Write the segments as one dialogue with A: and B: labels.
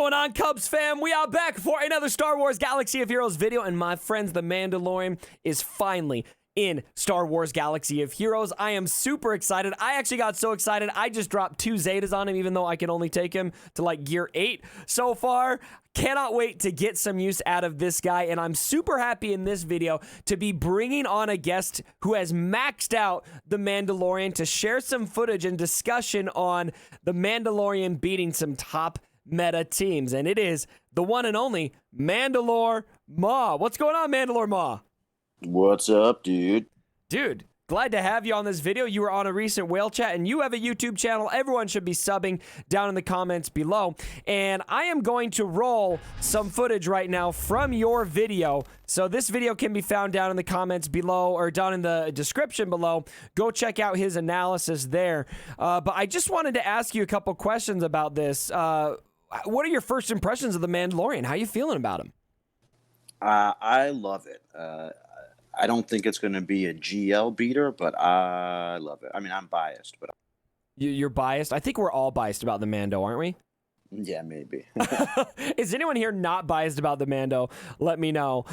A: going on, Cubs fam? We are back for another Star Wars Galaxy of Heroes video, and my friends, the Mandalorian is finally in Star Wars Galaxy of Heroes. I am super excited. I actually got so excited, I just dropped 2 Zetas on him, even though I can only take him to like gear 8 so far. Cannot wait to get some use out of this guy, and I'm super happy in this video to be bringing on a guest who has maxed out the Mandalorian to share some footage and discussion on the Mandalorian beating some top meta teams, and it is the one and only Mandalore Ma. What's going on, Mandalore Ma?
B: What's up, dude?
A: Dude, glad to have you on this video. You were on a recent whale chat, and you have a YouTube channel. Everyone should be subbing down in the comments below. And I am going to roll some footage right now from your video. So this video can be found down in the comments below, or down in the description below. Go check out his analysis there. But I just wanted to ask you a couple questions about this. What are your first impressions of the Mandalorian? How are you feeling about him?
B: I love it. I don't think it's going to be a GL beater, but I love it. I mean, I'm biased, but
A: You're biased? I think we're all biased about the Mando, aren't we?
B: yeah, maybe.
A: Is anyone here not biased about the Mando? Let me know.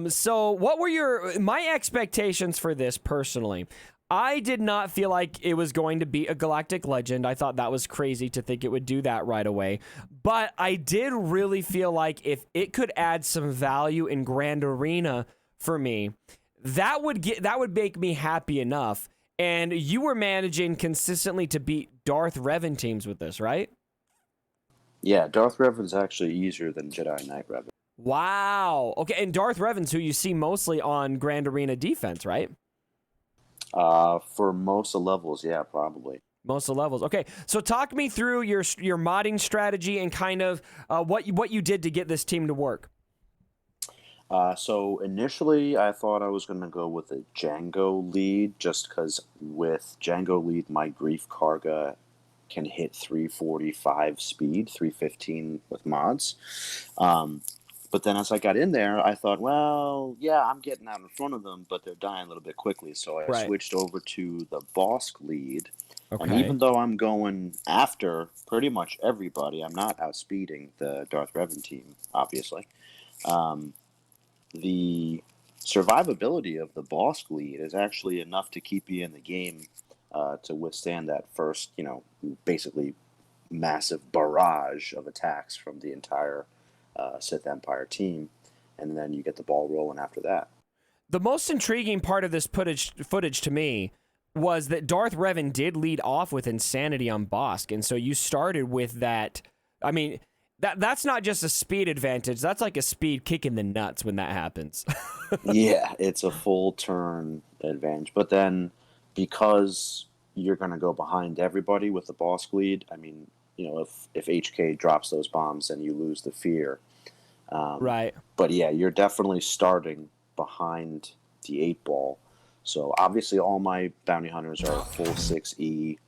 A: So what were my expectations for this personally? I did not feel like it was going to be a galactic legend. I thought that was crazy to think it would do that right away. But I did really feel like if it could add some value in Grand Arena for me, that would make me happy enough. And you were managing consistently to beat Darth Revan teams with this, right?
B: Yeah, Darth Revan's actually easier than Jedi Knight Revan.
A: Wow. Okay, and Darth Revan's who you see mostly on Grand Arena defense, right?
B: For most of the levels, yeah, probably.
A: Most of the levels. Okay, so talk me through your modding strategy and kind of what you did to get this team to work.
B: So initially, I thought I was going to go with a Django lead, just because with Django lead, my Grief Karga can hit 345 speed, 315 with mods. But then as I got in there, I thought, well, yeah, I'm getting out in front of them, but they're dying a little bit quickly. So I switched over to the Bosk lead. Okay. And even though I'm going after pretty much everybody, I'm not outspeeding the Darth Revan team, obviously. The survivability of the Bosk lead is actually enough to keep you in the game to withstand that first, basically massive barrage of attacks from the entire Sith Empire team, and then you get the ball rolling after that.
A: The most intriguing part of this footage to me was that Darth Revan did lead off with Insanity on Bosk, and so you started with that. I mean, that's not just a speed advantage. That's like a speed kick in the nuts when that happens.
B: Yeah, it's a full turn advantage. But then because you're going to go behind everybody with the Bosk lead, I mean, if HK drops those bombs, then you lose the fear.
A: Right.
B: But yeah, you're definitely starting behind the 8-ball. So obviously all my bounty hunters are full 6E.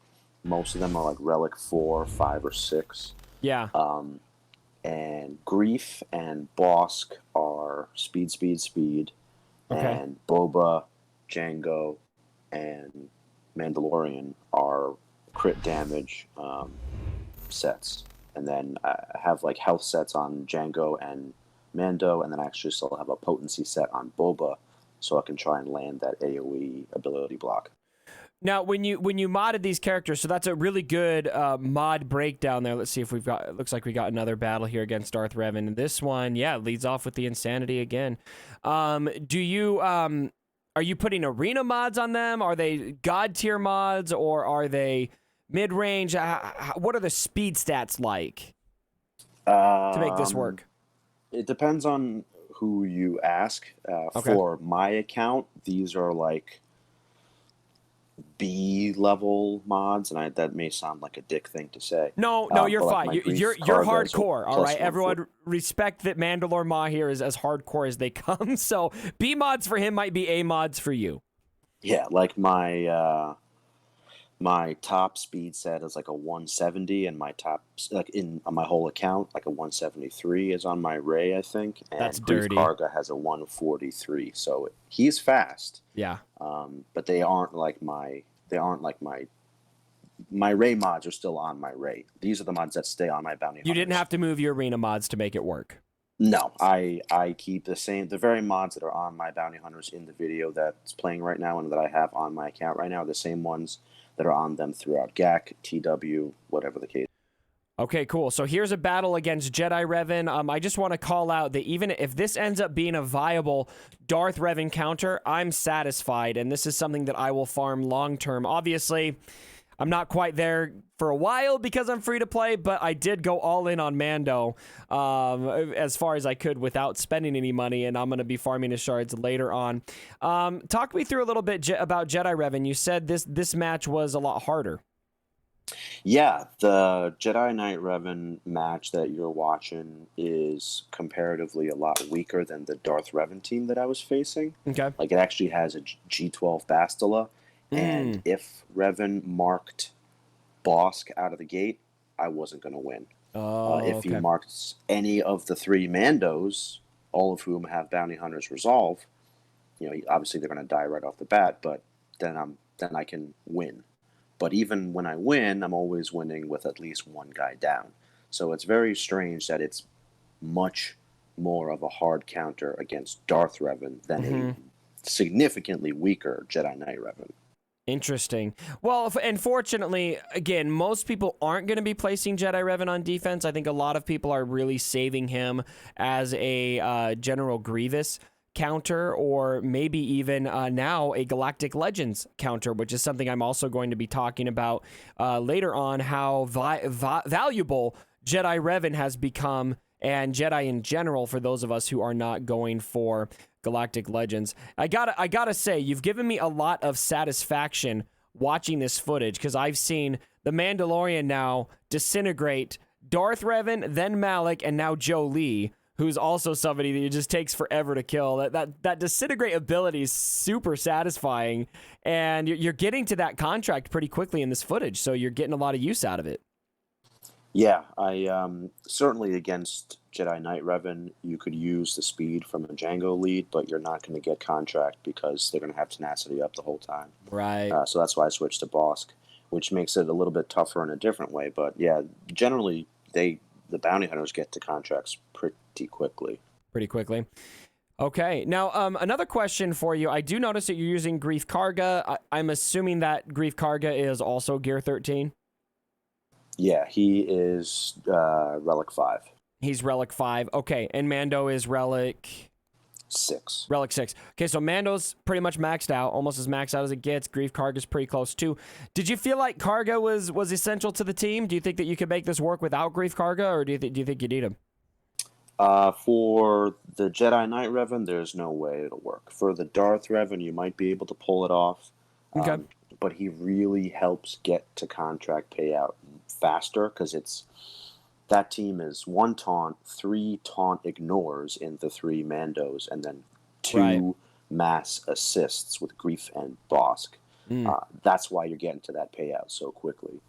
B: Most of them are like Relic 4, 5, or 6.
A: Yeah.
B: And Grief and Bosk are speed. Okay. And Boba, Django, and Mandalorian are crit damage sets. And then I have like health sets on Django and Mando, and then I actually still have a potency set on Boba, so I can try and land that AoE ability block.
A: Now, when you modded these characters, so that's a really good mod breakdown there. Let's see if we've got. It looks like we got another battle here against Darth Revan, and this one, yeah, leads off with the Insanity again. Do you are you putting arena mods on them? Are they god tier mods, or are they mid range? What are the speed stats like to make this work?
B: It depends on who you ask.
A: Okay.
B: For my account, these are like B level mods, and that may sound like a dick thing to say.
A: No, you're fine. Like you're hardcore. All right, everyone, respect that Mandalore Ma here is as hardcore as they come. So B mods for him might be A mods for you.
B: Yeah, like my top speed set is like a 170, and my top on my whole account like a 173 is on my Ray, I think. And
A: that's dirty.
B: Karga has a 143, so he's fast.
A: Yeah.
B: But they aren't like my my Ray mods are still on my Ray. These are the mods that stay on my bounty hunters.
A: You didn't have to move your arena mods to make it work.
B: No, I keep the very mods that are on my bounty hunters in the video that's playing right now and that I have on my account right now are the same ones that are on them throughout GAC, TW, whatever the case.
A: Okay, cool. So here's a battle against Jedi Revan. I just want to call out that even if this ends up being a viable Darth Revan counter, I'm satisfied, and this is something that I will farm long term. Obviously, I'm not quite there for a while because I'm free to play, but I did go all in on Mando as far as I could without spending any money, and I'm going to be farming his shards later on. Talk me through a little bit about Jedi Revan. You said this match was a lot harder.
B: Yeah, the Jedi Knight Revan match that you're watching is comparatively a lot weaker than the Darth Revan team that I was facing.
A: Okay.
B: Like, it actually has a G12 Bastila, and if Revan marked Bosk out of the gate, I wasn't going to win. If he marked any of the three Mandos, all of whom have Bounty Hunters Resolve, obviously they're going to die right off the bat, but then I can win. But even when I win, I'm always winning with at least one guy down. So it's very strange that it's much more of a hard counter against Darth Revan than a significantly weaker Jedi Knight Revan.
A: Interesting. Well, unfortunately, again, most people aren't going to be placing Jedi Revan on defense. I think a lot of people are really saving him as a General Grievous counter, or maybe even now a Galactic Legends counter, which is something I'm also going to be talking about later on, how valuable Jedi Revan has become, and Jedi in general, for those of us who are not going for Galactic Legends. I gotta say, you've given me a lot of satisfaction watching this footage, because I've seen the Mandalorian now disintegrate Darth Revan, then Malik, and now Jolee, who's also somebody that it just takes forever to kill. That disintegrate ability is super satisfying, and you're getting to that contract pretty quickly in this footage, so you're getting a lot of use out of it.
B: Yeah, I certainly against Jedi Knight Revan, you could use the speed from a Django lead, but you're not going to get contract because they're going to have tenacity up the whole time.
A: Right.
B: So that's why I switched to Bosk, which makes it a little bit tougher in a different way. But yeah, generally the bounty hunters get to contracts pretty quickly. Okay, now another question for you. I do notice that you're using Greef Karga. I'm assuming that Greef Karga is also Gear 13? Yeah, he is Relic 5.
A: He's Relic 5. Okay, and Mando is Relic
B: 6.
A: Relic 6. Okay, so Mando's pretty much maxed out, almost as maxed out as it gets. Greef Karga's pretty close too. Did you feel like Karga was essential to the team? Do you think that you could make this work without Greef Karga, or do you think you need him?
B: For the Jedi Knight Revan, there's no way it'll work. For the Darth Revan, you might be able to pull it off.
A: Okay.
B: But he really helps get to contract payout faster, because that team is 1 taunt, 3 taunt ignores in the 3 Mandos, and then 2 mass assists with Greef and Bosk. That's why you're getting to that payout so quickly.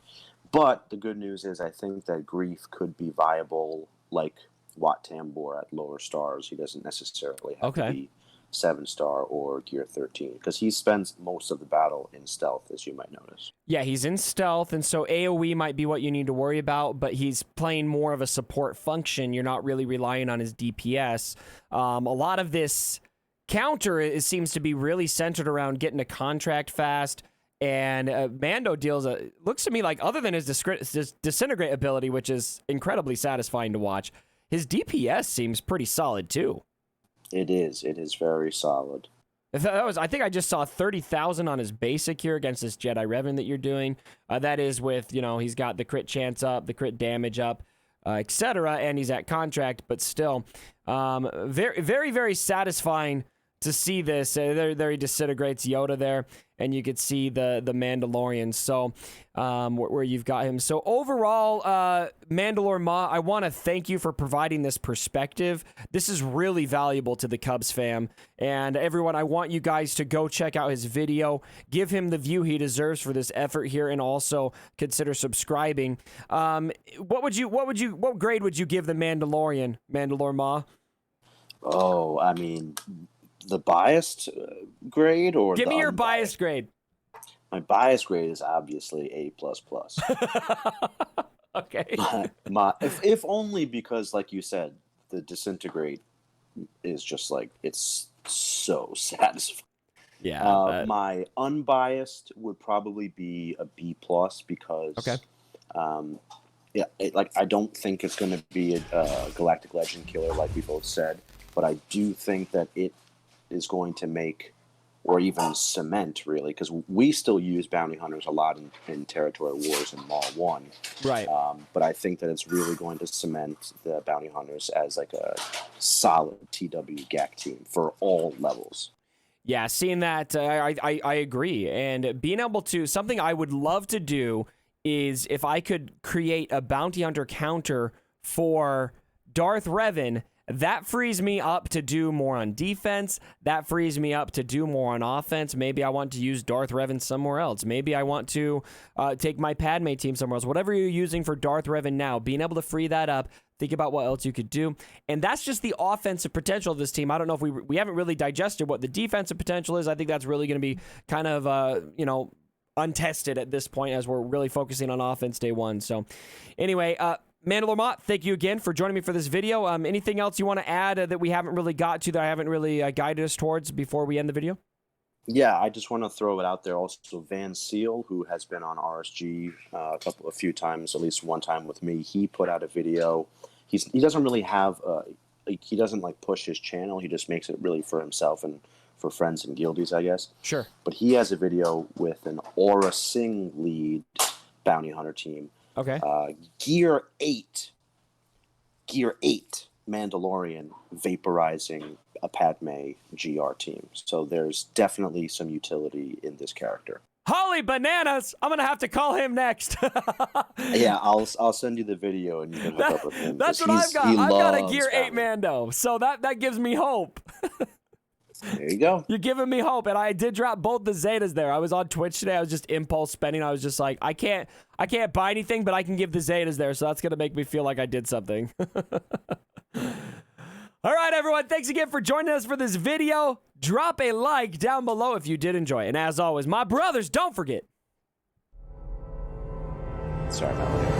B: But the good news is I think that Greef could be viable like Wat Tambor at lower stars. He doesn't necessarily have to be 7-star or Gear 13, because he spends most of the battle in stealth, as you might notice. Yeah,
A: he's in stealth, and so AoE might be what you need to worry about, but he's playing more of a support function. You're not really relying on his DPS. A lot of this counter seems to be really centered around getting a contract fast, and Mando deals looks to me like, other than his disintegrate ability, which is incredibly satisfying to watch, his DPS seems pretty solid too.
B: It is very solid.
A: I think I just saw 30,000 on his basic here against this Jedi Revan that you're doing. That is with, he's got the crit chance up, the crit damage up, etc., and he's at contract, but still, very, very, very satisfying to see this. There he disintegrates Yoda there, and you could see the Mandalorian. So where you've got him. So overall, Mandalore Ma, I want to thank you for providing this perspective. This is really valuable to the Cubs fam. And everyone, I want you guys to go check out his video. Give him the view he deserves for this effort here, and also consider subscribing. What grade would you give the Mandalorian, Mandalore Ma?
B: Oh, I mean, the biased grade, or
A: give me your
B: unbiased?
A: biased grade.
B: My bias grade is obviously A++.
A: Okay.
B: If only because, like you said, the Disintegrate is just like, it's so satisfying.
A: Yeah.
B: My unbiased would probably be a B+ because,
A: Okay.
B: Yeah, like I don't think it's going to be a Galactic Legend killer like we both said, but I do think that it is going to make, or even cement, really, because we still use bounty hunters a lot in Territory Wars and Maul 1.
A: Right.
B: But I think that it's really going to cement the bounty hunters as like a solid TW GAC team for all levels.
A: Yeah, seeing that, I agree. And being able to, something I would love to do is if I could create a bounty hunter counter for Darth Revan, that frees me up to do more on defense. That frees me up to do more on offense. Maybe I want to use Darth Revan somewhere else. Maybe I want to take my Padme team somewhere else. Whatever you're using for Darth Revan now, being able to free that up, think about what else you could do. And that's just the offensive potential of this team. I don't know if we haven't really digested what the defensive potential is. I think that's really going to be kind of, untested at this point as we're really focusing on offense day one. So anyway, Mandalore Mott, thank you again for joining me for this video. Anything else you want to add that we haven't really got to, that I haven't really guided us towards before we end the video?
B: Yeah, I just want to throw it out there also. Van Seal, who has been on RSG a few times, at least one time with me, he put out a video. He doesn't really have, he doesn't like push his channel. He just makes it really for himself and for friends and guildies, I guess.
A: Sure.
B: But he has a video with an Aura Singh lead bounty hunter team.
A: Okay.
B: Gear 8 Mandalorian vaporizing a Padme GR team. So there's definitely some utility in this character.
A: Holy bananas! I'm gonna have to call him next.
B: Yeah, I'll send you the video and you can hook up with him.
A: That's what I've got. I've got a Gear 8 Mando, so that gives me hope.
B: There you go.
A: You're giving me hope, and I did drop both the Zetas there. I was on Twitch today. I was just impulse spending. I was just like, I can't buy anything, but I can give the Zetas there, so that's gonna make me feel like I did something. All right, everyone. Thanks again for joining us for this video. Drop a like down below if you did enjoy it. And as always, my brothers, don't forget.
B: Sorry about that.